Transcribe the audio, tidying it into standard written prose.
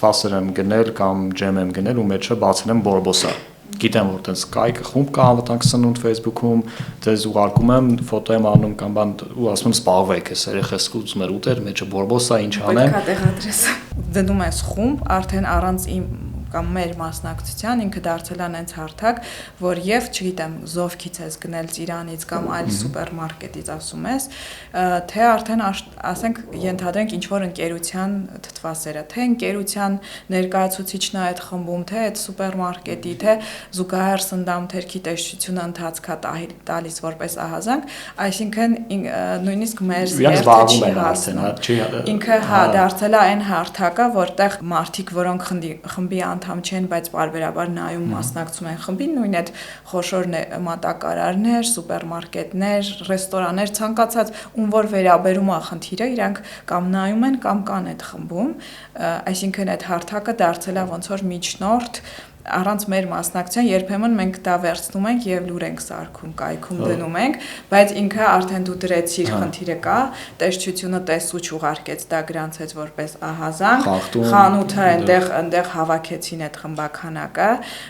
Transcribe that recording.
թվասեր եմ գնել կամ ջեմ եմ գնել ու մեջը բացել եմ բորբոսա։ Գիտեմ, որ տենց կայքը խումբ կա անվտանգ սնունդ Facebook-ում, դες ուղարկում եմ, ֆոտո եմ անում կամ բան ու ասում եմ սպաղվեք, այս երեխես ուզում էր ուտել, մեջը բորբոսա, ինչ անեմ։ Պետք է տեղադրես։ Դնում ես խումբ, արդեն առանց իմ կամ մեր մասնակցության ինքը դարձել է այնց հարթակ, որ եւ, չգիտեմ, Զովքից ես գնել Ծիրանից կամ այլ սուպերմարկետից ասում ես, թե արդեն ասենք ենթադրենք ինչ որ ընկերության թթվասերը, թե ընկերության ներկայացուցիչն է այդ խմբում, թե այդ սուպերմարկետի, թե զուգահեռ սննդամթերքի տեսչությունը ընթացքա տալիս որպես ահազանգ, այսինքն նույնիսկ մեր զերքը չի հասնում։ Ինքը դարձել է այն հարթակը, որտեղ մարդիկ, որոնք խմբի անդամ չեն, բայց պարբերաբար նայում մասնակցում են խմբին, նույն այդ խոշոր մատակարարներ, սուպերմարկետներ, ռեստորաններ, ցանկացած ում որ վերաբերում է խնդիրը, իրանք կամ նայում են կամ կան այդ խմբում, այսինքն այդ հարթակը դարձել է ոնց որ միջնորդ առանց մեր մասնակցության երբեմն մենք դա վերցնում ենք եւ լուր ենք սարքում, կայքում դնում ենք, բայց ինքը արդեն դու դրեցիր խնդիրը կա, տեսչությունը տեսուչ ուղարկեց դա գրանցեց որպես ահազանգ, խանութը այնտեղ հավաքեցին այդ խմբականակը,